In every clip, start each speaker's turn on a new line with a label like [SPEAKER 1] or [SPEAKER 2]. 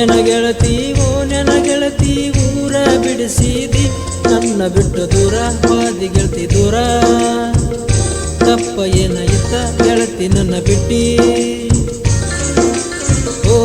[SPEAKER 1] ನೆನ ಗೆಳತಿ ಊರ ಬಿಡಿಸಿದಿ ನನ್ನ ಬಿಟ್ಟು ದೂರ ಬಾದಿ ಗೆಳತಿ ದೂರ ತಪ್ಪ ಏನಾಯಿತ ಗೆಳತಿ ನನ್ನ ಬಿಟ್ಟಿ ಓ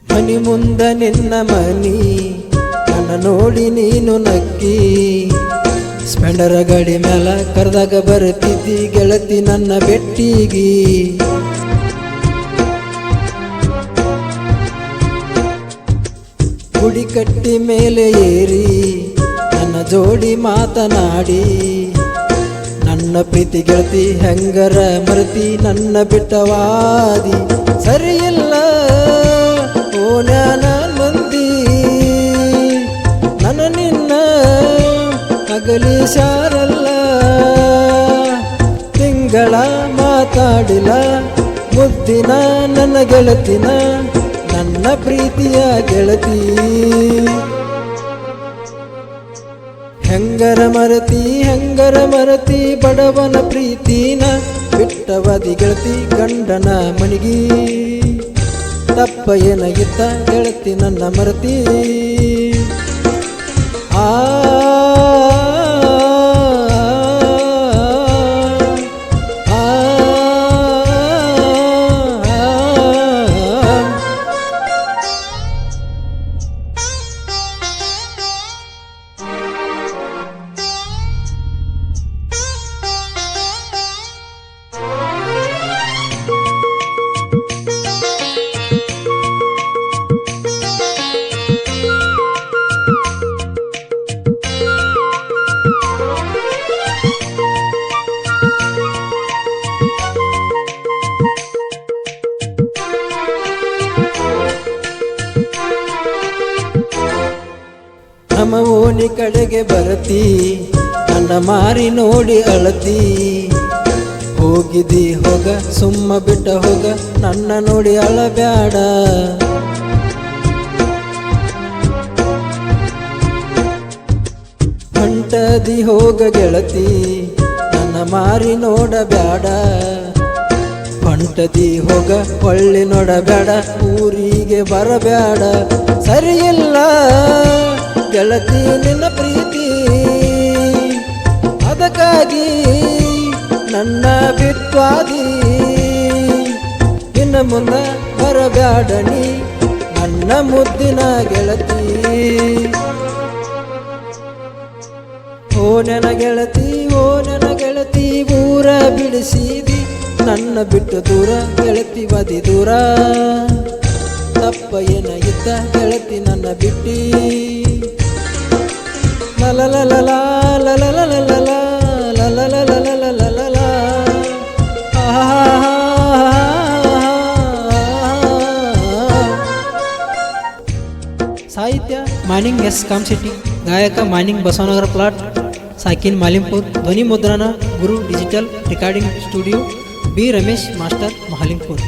[SPEAKER 1] ಮನಿ ಮುಂದ ನಿನ್ನ ಮನಿ ನನ್ನ ನೋಡಿ ನೀನು ನಕ್ಕಿ ಸ್ಪೆಂಡರ ಗಾಡಿ ಮ್ಯಾಲ ಕರೆದಾಗ ಬರ್ತಿದ್ದಿ ಗೆಳತಿ ನನ್ನ ಬೆಟ್ಟಿಗಿ ಗುಡಿ ಕಟ್ಟಿ ಮೇಲೆ ಏರಿ ನನ್ನ ಜೋಡಿ ಮಾತನಾಡಿ ನನ್ನ ಪ್ರೀತಿ ಗೆಳತಿ ಹೆಂಗರ ಮರತಿ ನನ್ನ ಬಿಟ್ಟವಾದಿ ಸರಿಯಿಲ್ಲ ನಾನ್ ಮಂದಿ ನನ್ನ ನಿನ್ನ ಅಗಲಿಸಾರಲ್ಲ ತಿಂಗಳ ಮಾತಾಡಿಲ್ಲ ಮುದ್ದಿನ ನನ್ನ ಗೆಳತಿನ ನನ್ನ ಪ್ರೀತಿಯ ಗೆಳತಿ ಹೆಂಗರ ಮರತಿ ಬಡವನ ಪ್ರೀತಿನ ಬಿಟ್ಟವಾದಿ ಗೆಳತಿ ಗಂಡನ ಮನಿಗಿ ತಪ್ಪ ಏನಾಗಿತ್ತ ಗೆಳತಿ ನನ್ನ ಮರತಿ ಆ ನಮ್ಮ ಓಣಿ ಕಡೆಗೆ ಬರತಿ ನನ್ನ ಮಾರಿ ನೋಡಿ ಅಳತಿ ಹೋಗಿದಿ ಹೋಗ ಸುಮ್ಮ ಬಿಟ್ಟ ಹೋಗ ನನ್ನ ನೋಡಿ ಅಳಬ್ಯಾಡ ಹೊಂಟದಿ ಹೋಗ ಗೆಳತಿ ನನ್ನ ಮಾರಿ ನೋಡಬ್ಯಾಡ ಹೊಂಟದಿ ಹೋಗ ಹೊಳ್ಳಿ ನೋಡಬ್ಯಾಡ ಊರಿಗೆ ಬರಬ್ಯಾಡ ಸರಿಯಿಲ್ಲ ಗೆಳತಿ ನಿನ್ನ ಪ್ರೀತಿ ಅದಕ್ಕಾಗಿ ನನ್ನ ಬಿಟ್ವಾದಿ ಇನ್ನು ಮುಂದ ಬರಬ್ಯಾಡಣಿ ನನ್ನ ಮುದ್ದಿನ ಗೆಳತಿ ಓ ನನ್ನ ಗೆಳತಿ ಊರ ಬಿಡಿಸಿದಿ ನನ್ನ ಬಿಟ್ಟು ದೂರ ಗೆಳತಿ ಬದಿ ದೂರ ತಪ್ಪ ಏನಾಗಿತ್ತ ಗೆಳತಿ ನನ್ನ ಬಿಟ್ಟಿ ಸಾಹಿತ್ಯ ಮಾನಿಂಗ್ ಎಸ್ ಕಾಮಶೆಟ್ಟಿ ಗಾಯಕ ಮಾನಿಂಗ್ ಬಸವನಗರ ಪ್ಲಾಟ್ ಸಾಕಿನ್ ಮಾಲಿಂಪುರ್ ಧ್ವನಿ ಮುದ್ರಣ Guru digital recording studio B Ramesh master ಮಹಾಲಿಂಪುರ್